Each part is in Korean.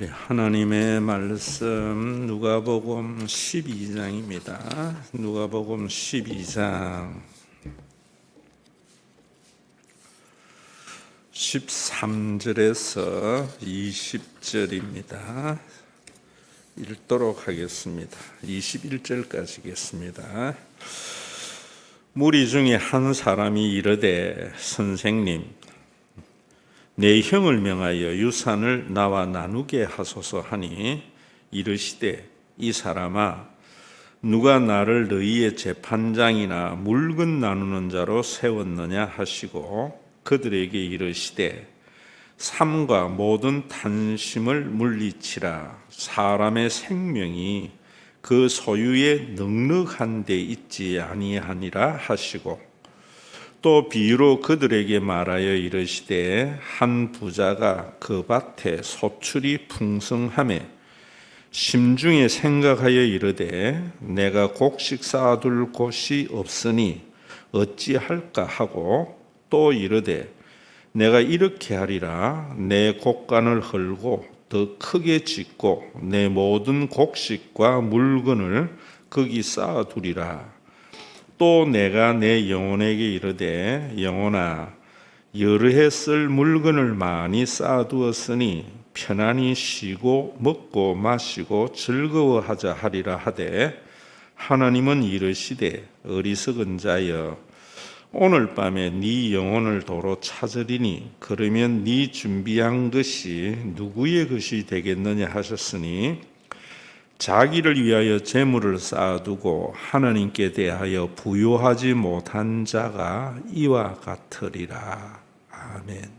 우리 하나님의 말씀 누가복음 12장입니다. 누가복음 12장 13절에서 20절입니다. 읽도록 하겠습니다. 21절까지겠습니다. 무리 중에 한 사람이 이르되 선생님, 내 형을 명하여 유산을 나와 나누게 하소서 하니 이르시되 이 사람아, 누가 나를 너희의 재판장이나 물건 나누는 자로 세웠느냐 하시고 그들에게 이르시되 삶과 모든 탄심을 물리치라. 사람의 생명이 그 소유에 넉넉한 데 있지 아니하니라 하시고 또 비유로 그들에게 말하여 이르시되 한 부자가 그 밭에 소출이 풍성하매 심중에 생각하여 이르되 내가 곡식 쌓아둘 곳이 없으니 어찌할까 하고 또 이르되 내가 이렇게 하리라. 내 곡간을 헐고 더 크게 짓고 내 모든 곡식과 물건을 거기 쌓아두리라. 또 내가 내 영혼에게 이르되 영혼아, 여러 해 쓸 물건을 많이 쌓아두었으니 편안히 쉬고 먹고 마시고 즐거워하자 하리라 하되 하나님은 이르시되 어리석은 자여, 오늘 밤에 네 영혼을 도로 찾으리니 그러면 네 준비한 것이 누구의 것이 되겠느냐 하셨으니 자기를 위하여 재물을 쌓아두고 하나님께 대하여 부요하지 못한 자가 이와 같으리라. 아멘.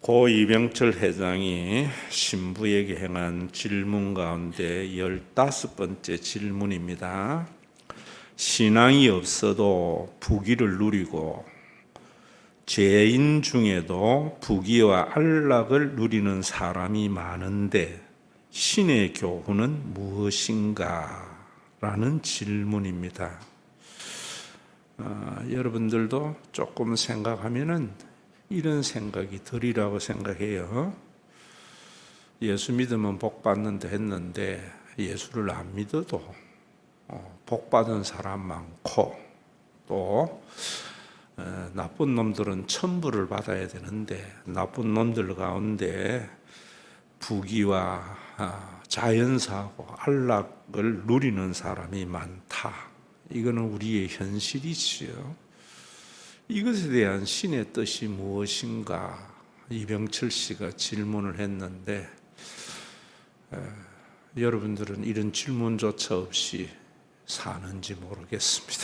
고 이병철 회장이 신부에게 행한 질문 가운데 15번째 질문입니다. 신앙이 없어도 부귀를 누리고 죄인 중에도 부귀와 안락을 누리는 사람이 많은데 신의 교훈은 무엇인가? 라는 질문입니다. 여러분들도 조금 생각하면은 이런 생각이 들이라고 생각해요. 예수 믿으면 복 받는다 했는데 예수를 안 믿어도 복 받은 사람 많고 또 나쁜 놈들은 천부를 받아야 되는데 나쁜 놈들 가운데 부귀와 자연사하고 안락을 누리는 사람이 많다. 이거는 우리의 현실이지요. 이것에 대한 신의 뜻이 무엇인가? 이병철 씨가 질문을 했는데 여러분들은 이런 질문조차 없이 사는지 모르겠습니다.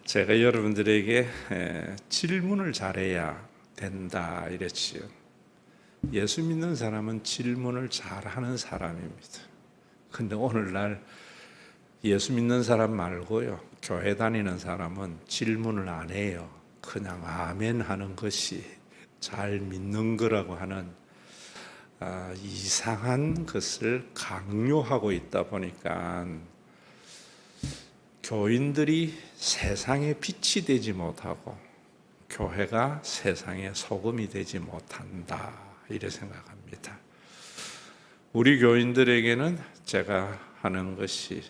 제가 여러분들에게 질문을 잘해야 된다 이랬지요. 예수 믿는 사람은 질문을 잘하는 사람입니다. 근데 오늘날 예수 믿는 사람 말고요, 교회 다니는 사람은 질문을 안 해요. 그냥 아멘 하는 것이 잘 믿는 거라고 하는 이상한 것을 강요하고 있다 보니까 교인들이 세상의 빛이 되지 못하고 교회가 세상의 소금이 되지 못한다. 이래 생각합니다. 우리 교인들에게는 제가 하는 것이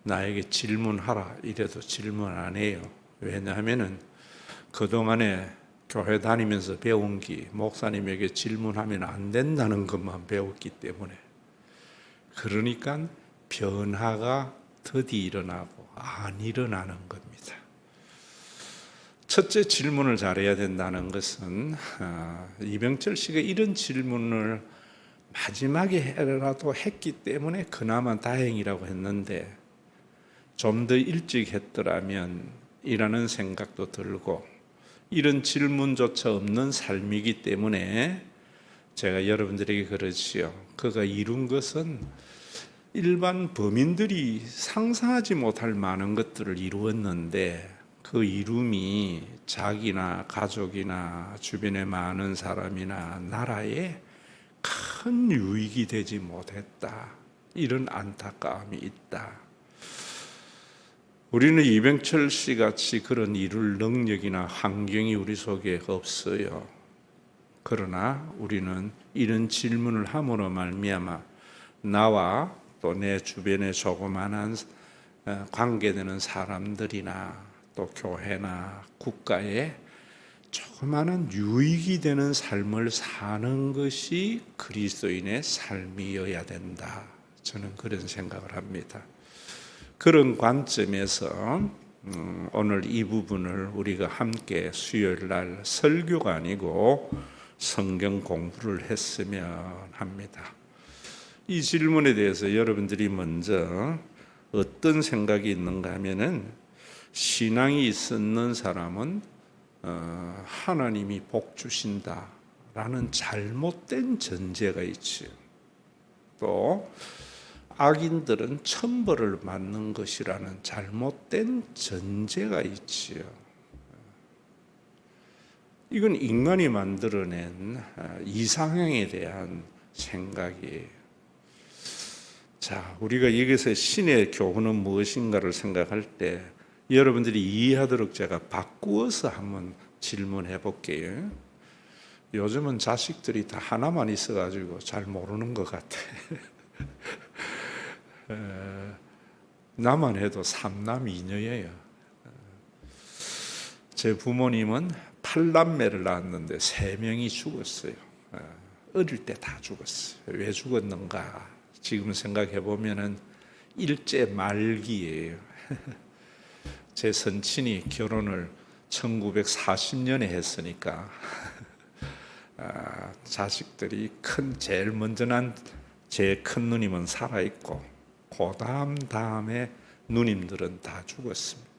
나에게 질문하라 이래도 질문 안 해요. 왜냐하면 그동안에 교회 다니면서 배운 게 목사님에게 질문하면 안 된다는 것만 배웠기 때문에, 그러니까 변화가 더디 일어나고 안 일어나는 겁니다. 첫째, 질문을 잘해야 된다는 것은 이병철 씨가 이런 질문을 마지막에라도 했기 때문에 그나마 다행이라고 했는데 좀 더 일찍 했더라면 이라는 생각도 들고, 이런 질문조차 없는 삶이기 때문에 제가 여러분들에게 그러지요. 그가 이룬 것은 일반 범인들이 상상하지 못할 많은 것들을 이루었는데 그 이름이 자기나 가족이나 주변의 많은 사람이나 나라에 큰 유익이 되지 못했다. 이런 안타까움이 있다. 우리는 이병철 씨 같이 그런 이룰 능력이나 환경이 우리 속에 없어요. 그러나 우리는 이런 질문을 함으로 말미암아 나와 또 내 주변의 조그만한 관계되는 사람들이나 또 교회나 국가에 조그마한 유익이 되는 삶을 사는 것이 그리스도인의 삶이어야 된다. 저는 그런 생각을 합니다. 그런 관점에서 오늘 이 부분을 우리가 함께 수요일 날 설교가 아니고 성경 공부를 했으면 합니다. 이 질문에 대해서 여러분들이 먼저 어떤 생각이 있는가 하면은 신앙이 있는 사람은 하나님이 복 주신다라는 잘못된 전제가 있지요. 또 악인들은 천벌을 받는 것이라는 잘못된 전제가 있지요. 이건 인간이 만들어낸 이상향에 대한 생각이에요. 자, 우리가 여기서 신의 교훈은 무엇인가를 생각할 때 여러분들이 이해하도록 제가 바꾸어서 한번 질문해 볼게요. 요즘은 자식들이 다 하나만 있어가지고 잘 모르는 것 같아. 나만 해도 3남 2녀예요. 제 부모님은 8남매를 낳았는데 3명이 죽었어요. 어릴 때 다 죽었어요. 왜 죽었는가? 지금 생각해 보면은 일제 말기예요. 제 선친이 결혼을 1940년에 했으니까 자식들이 제일 먼저 난 제 큰 누님은 살아있고 그 다음에 누님들은 다 죽었습니다.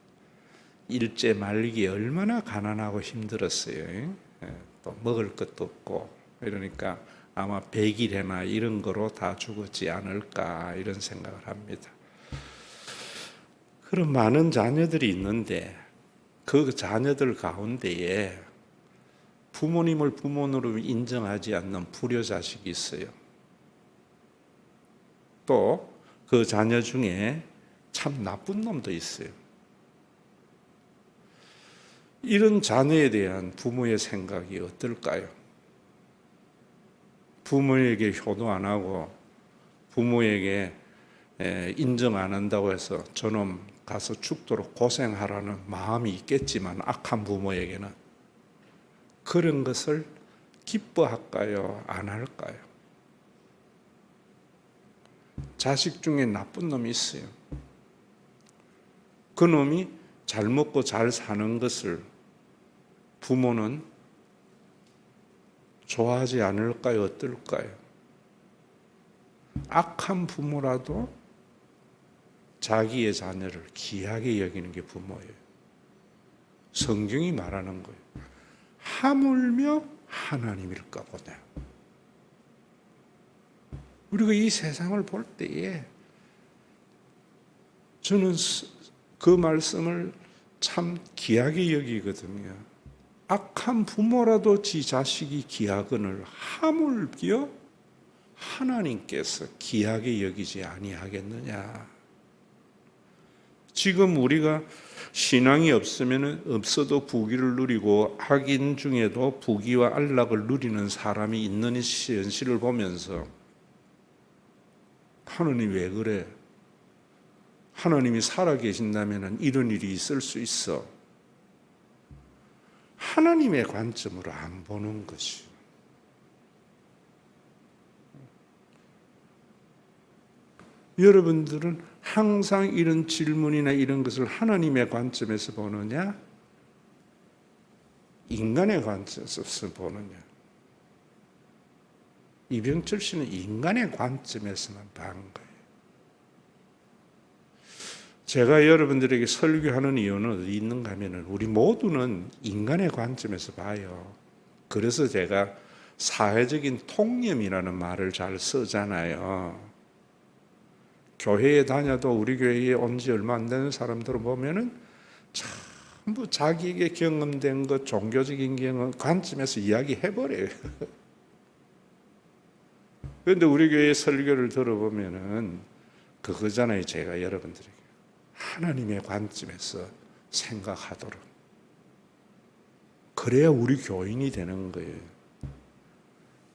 일제 말기에 얼마나 가난하고 힘들었어요. 또 먹을 것도 없고 이러니까 아마 100일이나 이런 거로 다 죽었지 않을까 이런 생각을 합니다. 그런 많은 자녀들이 있는데 그 자녀들 가운데에 부모님을 부모로 인정하지 않는 불효자식이 있어요. 또 그 자녀 중에 참 나쁜 놈도 있어요. 이런 자녀에 대한 부모의 생각이 어떨까요? 부모에게 효도 안 하고 부모에게 인정 안 한다고 해서 저놈 가서 죽도록 고생하라는 마음이 있겠지만 악한 부모에게는 그런 것을 기뻐할까요? 안 할까요? 자식 중에 나쁜 놈이 있어요. 그 놈이 잘 먹고 잘 사는 것을 부모는 좋아하지 않을까요? 어떨까요? 악한 부모라도 자기의 자녀를 귀하게 여기는 게 부모예요. 성경이 말하는 거예요. 하물며 하나님일까 보네. 우리가 이 세상을 볼 때에 저는 그 말씀을 참 귀하게 여기거든요. 악한 부모라도 지 자식이 귀하거늘 하물며 하나님께서 귀하게 여기지 아니하겠느냐. 지금 우리가 신앙이 없어도 부귀를 누리고 악인 중에도 부귀와 안락을 누리는 사람이 있는 현실을 보면서 하나님 왜 그래? 하나님이 살아계신다면 이런 일이 있을 수 있어. 하나님의 관점으로 안 보는 것이. 여러분들은 항상 이런 질문이나 이런 것을 하나님의 관점에서 보느냐? 인간의 관점에서 보느냐? 이병철 씨는 인간의 관점에서만 본 거예요. 제가 여러분들에게 설교하는 이유는 어디 있는가 하면 우리 모두는 인간의 관점에서 봐요. 그래서 제가 사회적인 통념이라는 말을 잘 쓰잖아요. 교회에 다녀도 우리 교회에 온 지 얼마 안 되는 사람들을 보면은 전부 자기에게 경험된 것, 종교적인 경험, 관점에서 이야기해버려요. 그런데 우리 교회 설교를 들어보면은 그거잖아요. 제가 여러분들에게 하나님의 관점에서 생각하도록. 그래야 우리 교인이 되는 거예요.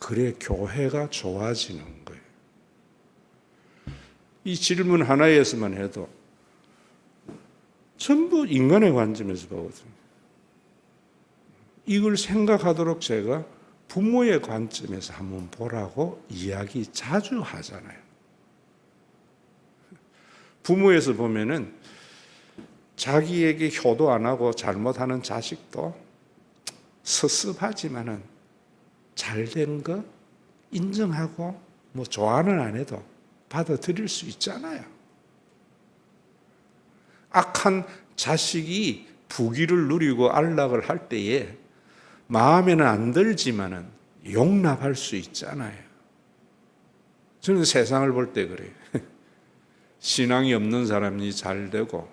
그래 교회가 좋아지는 거예요. 이 질문 하나에서만 해도 전부 인간의 관점에서 보거든요. 이걸 생각하도록 제가 부모의 관점에서 한번 보라고 이야기 자주 하잖아요. 부모에서 보면은 자기에게 효도 안 하고 잘못하는 자식도 섭섭하지만은 잘된 거 인정하고 뭐 좋아는 안 해도 받아들일 수 있잖아요. 악한 자식이 부귀를 누리고 안락을 할 때에 마음에는 안 들지만은 용납할 수 있잖아요. 저는 세상을 볼 때 그래요. 신앙이 없는 사람이 잘 되고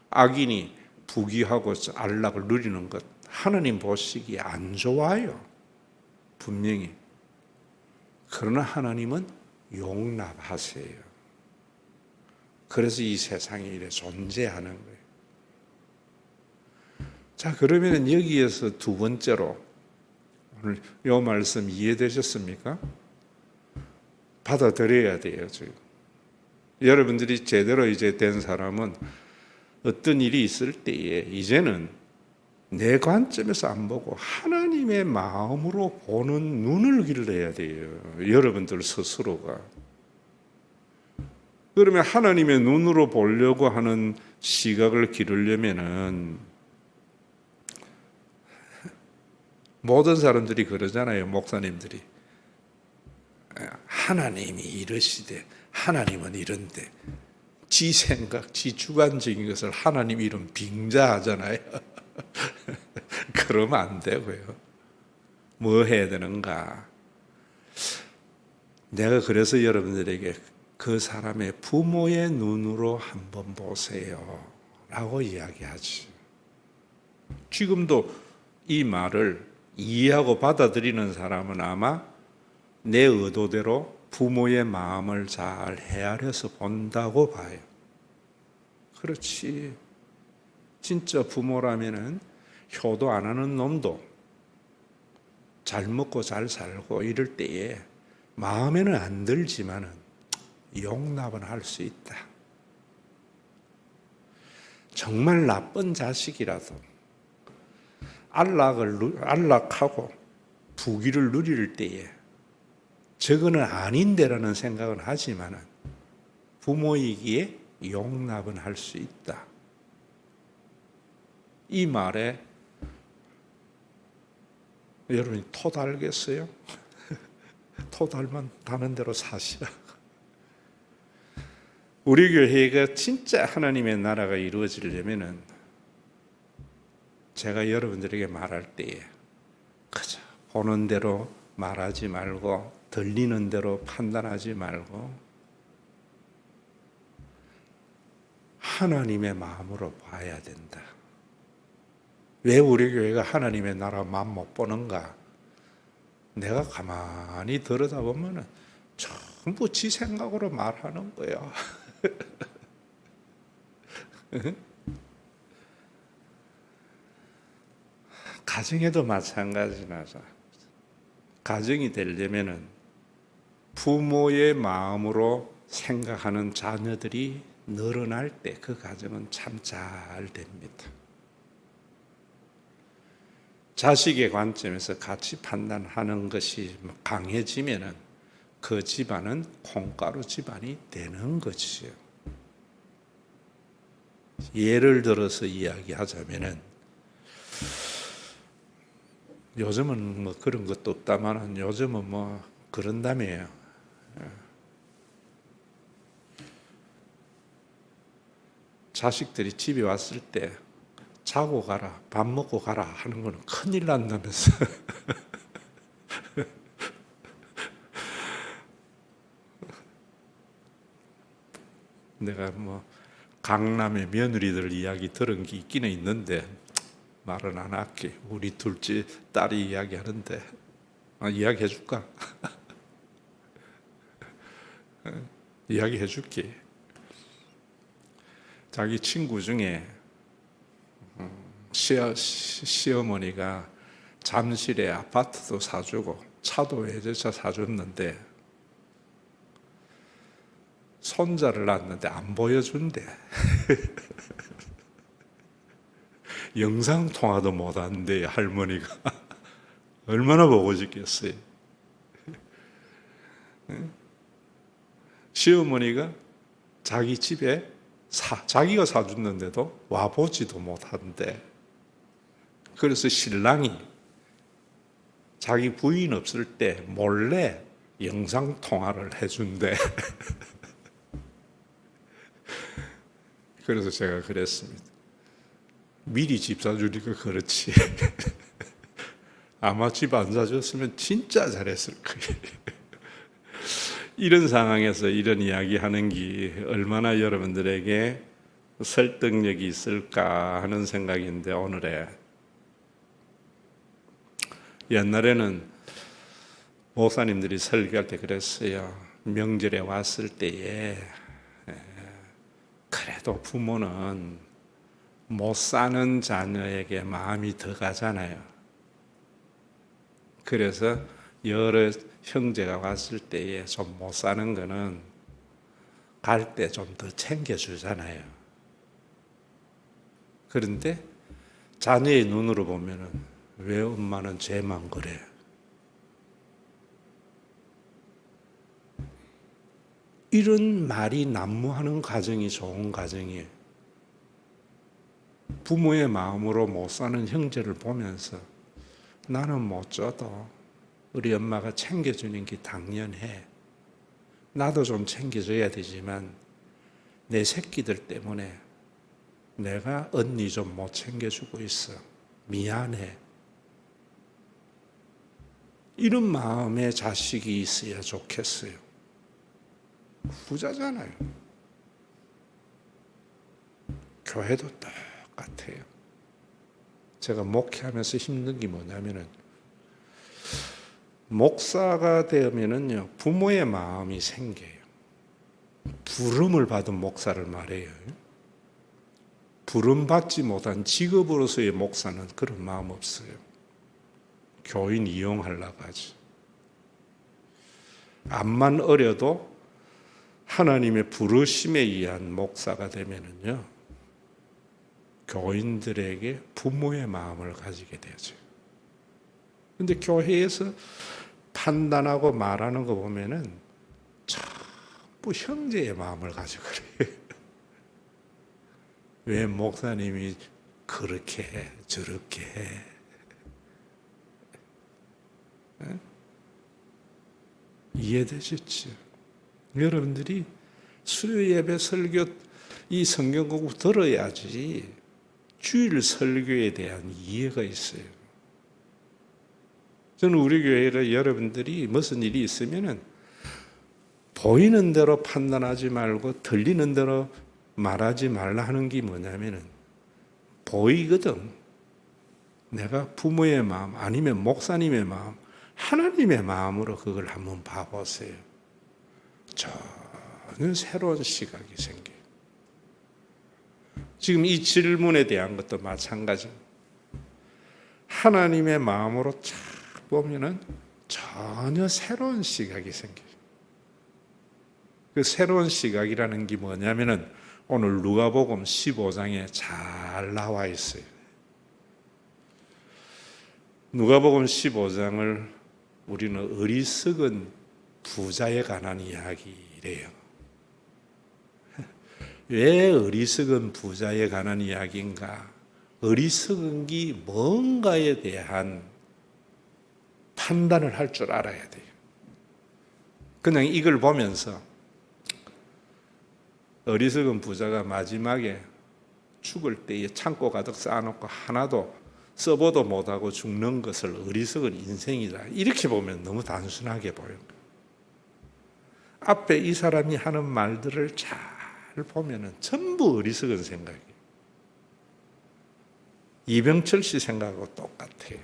악인이 부귀하고 안락을 누리는 것 하나님 보시기에 안 좋아요. 분명히. 그러나 하나님은 용납하세요. 그래서 이 세상에 이래 존재하는 거예요. 자, 그러면 여기에서 두 번째로 오늘 이 말씀 이해되셨습니까? 받아들여야 돼요, 지금. 여러분들이 제대로 이제 된 사람은 어떤 일이 있을 때에 이제는 내 관점에서 안 보고 하나님의 마음으로 보는 눈을 길러야 돼요. 여러분들 스스로가. 그러면 하나님의 눈으로 보려고 하는 시각을 기르려면은 모든 사람들이 그러잖아요. 목사님들이. 하나님이 이러시되 하나님은 이런데 지 생각, 지 주관적인 것을 하나님 이름 빙자하잖아요. 그러면 안 되고요. 뭐 해야 되는가? 내가 그래서 여러분들에게 그 사람의 부모의 눈으로 한번 보세요 라고 이야기하지. 지금도 이 말을 이해하고 받아들이는 사람은 아마 내 의도대로 부모의 마음을 잘 헤아려서 본다고 봐요. 그렇지. 진짜 부모라면은 효도 안 하는 놈도 잘 먹고 잘 살고 이럴 때에 마음에는 안 들지만은 용납은 할 수 있다. 정말 나쁜 자식이라도 안락하고 부귀를 누릴 때에 저거는 아닌데라는 생각은 하지만은 부모이기에 용납은 할 수 있다. 이 말에 여러분이 토 달겠어요? 토 달면 다는 대로 사시라. 우리 교회가 진짜 하나님의 나라가 이루어지려면은 제가 여러분들에게 말할 때에 그저 보는 대로 말하지 말고 들리는 대로 판단하지 말고 하나님의 마음으로 봐야 된다. 왜 우리 교회가 하나님의 나라 마음 못 보는가? 내가 가만히 들여다보면 전부 지 생각으로 말하는 거야. 가정에도 마찬가지나서 가정이 되려면은 부모의 마음으로 생각하는 자녀들이 늘어날 때 그 가정은 참 잘 됩니다. 자식의 관점에서 같이 판단하는 것이 강해지면은 그 집안은 콩가루 집안이 되는 것이요. 예를 들어서 이야기하자면은 요즘은 뭐 그런 것도 없다마는 요즘은 뭐 그런다며요. 자식들이 집에 왔을 때 자고 가라, 밥 먹고 가라 하는 거는 큰일 난다면서. 내가 뭐 강남의 며느리들 이야기 들은 게 있기는 있는데 말은 안 할게. 우리 둘째 딸이 이야기하는데 이야기해 줄까? 이야기해 줄게. 자기 친구 중에 시어머니가 잠실에 아파트도 사주고 차도 외제차 사줬는데 손자를 낳았는데 안 보여준대. 영상통화도 못한대 할머니가. 얼마나 보고 싶겠어요. 시어머니가 자기 집에 자기가 사줬는데도 와보지도 못한대. 그래서 신랑이 자기 부인 없을 때 몰래 영상통화를 해준대. 그래서 제가 그랬습니다. 미리 집 사주니까 그렇지. 아마 집 안 사줬으면 진짜 잘했을 거예요. 이런 상황에서 이런 이야기하는 게 얼마나 여러분들에게 설득력이 있을까 하는 생각인데, 오늘에 옛날에는 목사님들이 설교할 때 그랬어요. 명절에 왔을 때에 그래도 부모는 못 사는 자녀에게 마음이 더 가잖아요. 그래서 여러 형제가 왔을 때에 좀 못 사는 거는 갈 때 좀 더 챙겨주잖아요. 그런데 자녀의 눈으로 보면은 왜 엄마는 쟤만 그래? 이런 말이 난무하는 가정이 좋은 가정이에요. 부모의 마음으로 못 사는 형제를 보면서 나는 못 줘도 우리 엄마가 챙겨주는 게 당연해. 나도 좀 챙겨줘야 되지만 내 새끼들 때문에 내가 언니 좀 못 챙겨주고 있어. 미안해. 이런 마음의 자식이 있어야 좋겠어요. 부자잖아요. 교회도 똑같아요. 제가 목회하면서 힘든 게 뭐냐면은 목사가 되면은요 부모의 마음이 생겨요. 부름을 받은 목사를 말해요. 부름 받지 못한 직업으로서의 목사는 그런 마음 없어요. 교인 이용하려고 하지. 암만 어려도 하나님의 부르심에 의한 목사가 되면은요 교인들에게 부모의 마음을 가지게 되죠. 근데 교회에서 판단하고 말하는 거 보면은 전부 형제의 마음을 가지고 그래요. 왜 목사님이 그렇게 해, 저렇게 해? 이해되셨죠? 여러분들이 수요 예배 설교 이 성경 공부 들어야지 주일 설교에 대한 이해가 있어요. 저는 우리 교회가 여러분들이 무슨 일이 있으면은 보이는 대로 판단하지 말고 들리는 대로 말하지 말라 하는 게 뭐냐면은 보이거든. 내가 부모의 마음 아니면 목사님의 마음, 하나님의 마음으로 그걸 한번 봐보세요. 전혀 새로운 시각이 생겨요. 지금 이 질문에 대한 것도 마찬가지입니다. 하나님의 마음으로 쫙 보면은 전혀 새로운 시각이 생겨요. 그 새로운 시각이라는 게 뭐냐면은 오늘 누가복음 15장에 잘 나와 있어요. 누가복음 15장을 우리는 어리석은 부자에 관한 이야기래요. 왜 어리석은 부자에 관한 이야기인가? 어리석은 게 뭔가에 대한 판단을 할 줄 알아야 돼요. 그냥 이걸 보면서 어리석은 부자가 마지막에 죽을 때에 창고 가득 쌓아놓고 하나도 써보도 못하고 죽는 것을 어리석은 인생이다. 이렇게 보면 너무 단순하게 보여요. 앞에 이 사람이 하는 말들을 잘 보면 전부 어리석은 생각이에요. 이병철 씨 생각하고 똑같아요.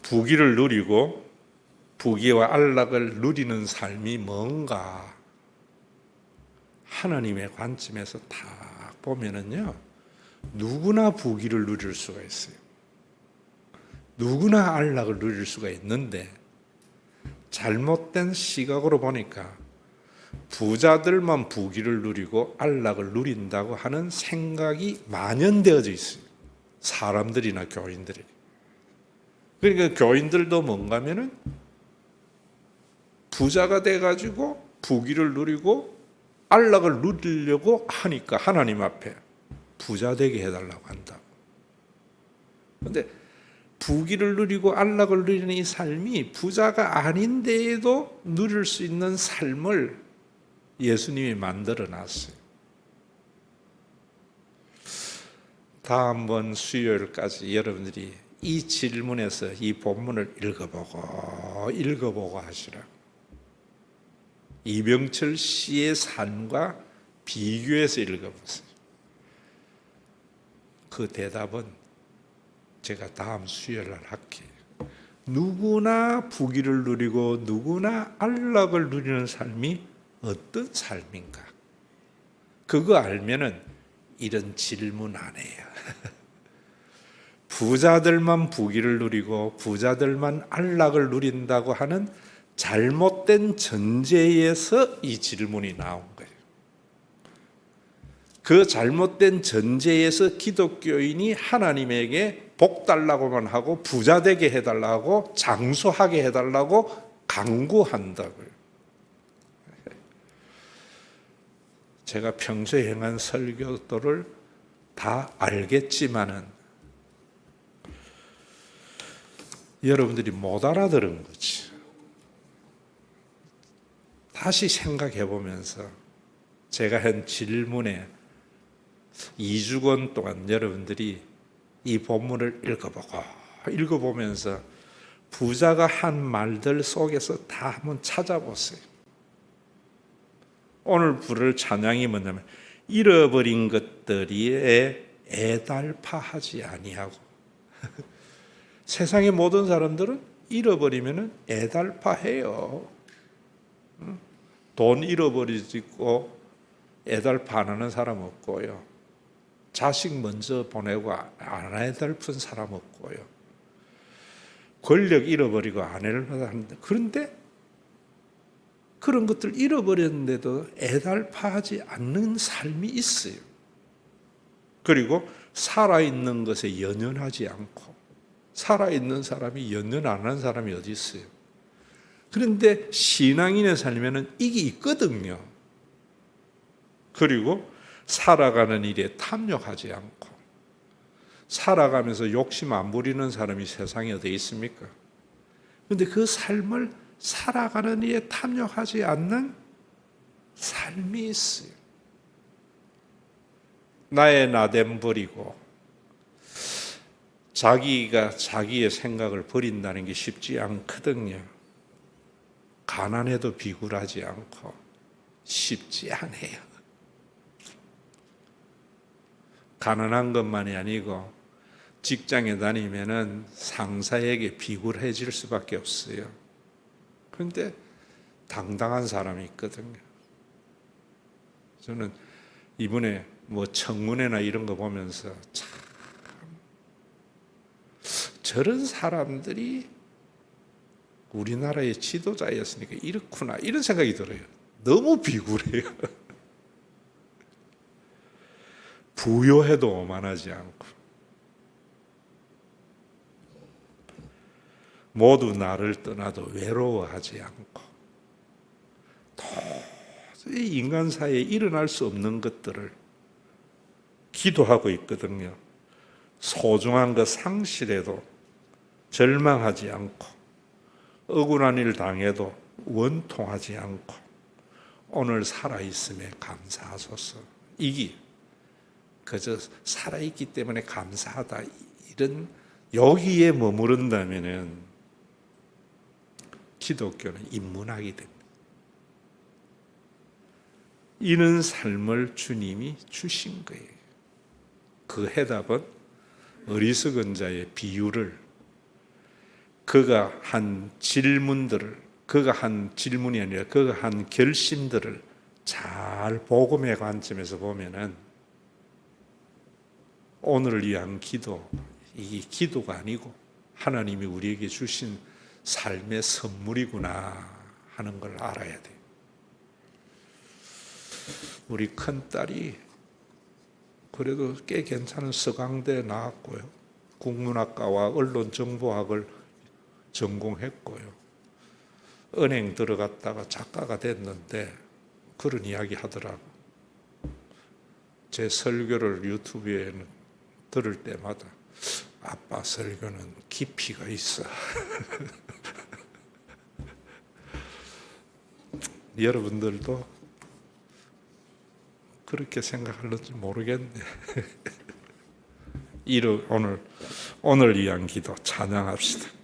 부귀를 누리고 부귀와 안락을 누리는 삶이 뭔가 하나님의 관점에서 딱 보면은요 누구나 부귀를 누릴 수가 있어요. 누구나 안락을 누릴 수가 있는데 잘못된 시각으로 보니까 부자들만 부귀를 누리고 안락을 누린다고 하는 생각이 만연되어져 있어요. 사람들이나 교인들이. 그러니까 교인들도 뭔가 하면은 부자가 돼가지고 부귀를 누리고 안락을 누리려고 하니까 하나님 앞에 부자 되게 해달라고 한다고. 그런데 부귀를 누리고 안락을 누리는 이 삶이 부자가 아닌데에도 누릴 수 있는 삶을 예수님이 만들어 놨어요. 다음번 수요일까지 여러분들이 이 질문에서 이 본문을 읽어보고 하시라. 이병철 씨의 삶과 비교해서 읽어보세요. 그 대답은 제가 다음 수요일 날 할게요. 누구나 부귀를 누리고 누구나 안락을 누리는 삶이 어떤 삶인가? 그거 알면은 이런 질문 안 해요. 부자들만 부귀를 누리고 부자들만 안락을 누린다고 하는 잘못된 전제에서 이 질문이 나온 거예요. 그 잘못된 전제에서 기독교인이 하나님에게 복 달라고만 하고 부자 되게 해달라고 장수하게 해달라고 강구한다고요. 제가 평소에 행한 설교들을 다 알겠지만은 여러분들이 못 알아들은 거지. 다시 생각해 보면서 제가 한 질문에 2주간 동안 여러분들이 이 본문을 읽어보면서 부자가 한 말들 속에서 다 한번 찾아보세요. 오늘 부를 찬양이 뭐냐면 잃어버린 것들이 애달파하지 아니하고 세상의 모든 사람들은 잃어버리면 애달파해요. 돈 잃어버리고 애달파 안 하는 사람 없고요. 자식 먼저 보내고 안 애달픈 사람 없고요. 권력 잃어버리고 안 애달파하는데 그런데 그런 것들 잃어버렸는데도 애달파하지 않는 삶이 있어요. 그리고 살아있는 것에 연연하지 않고 살아있는 사람이 연연 안 하는 사람이 어디 있어요? 그런데 신앙인의 삶에는 이게 있거든요. 그리고 살아가는 일에 탐욕하지 않고 살아가면서 욕심 안 부리는 사람이 세상에 어디 있습니까? 그런데 그 삶을 살아가는 일에 탐욕하지 않는 삶이 있어요. 나의 나됨 버리고 자기가 자기의 생각을 버린다는 게 쉽지 않거든요. 가난해도 비굴하지 않고 쉽지 않아요. 가난한 것만이 아니고 직장에 다니면은 상사에게 비굴해질 수밖에 없어요. 그런데 당당한 사람이 있거든요. 저는 이번에 뭐 청문회나 이런 거 보면서 참 저런 사람들이 우리나라의 지도자였으니까 이렇구나 이런 생각이 들어요. 너무 비굴해요. 부요해도 오만하지 않고 모두 나를 떠나도 외로워하지 않고 도저히 인간사회에 일어날 수 없는 것들을 기도하고 있거든요. 소중한 것 상실해도 절망하지 않고 억울한 일 당해도 원통하지 않고 오늘 살아있음에 감사하소서. 이게 그저 살아있기 때문에 감사하다 이런 여기에 머무른다면은 기독교는 인문학이 됩니다. 이는 삶을 주님이 주신 거예요. 그 해답은 어리석은 자의 비유를 그가 한 질문들을 그가 한 질문이 아니라 그가 한 결심들을 잘 복음의 관점에서 보면은 오늘을 위한 기도, 이게 기도가 아니고 하나님이 우리에게 주신 삶의 선물이구나 하는 걸 알아야 돼요. 우리 큰딸이 그래도 꽤 괜찮은 서강대에 나왔고요. 국문학과와 언론정보학을 전공했고요. 은행 들어갔다가 작가가 됐는데 그런 이야기 하더라고. 제 설교를 유튜브에 들을 때마다 아빠 설교는 깊이가 있어. 여러분들도 그렇게 생각할는지 모르겠네. 오늘 위한 기도 찬양합시다.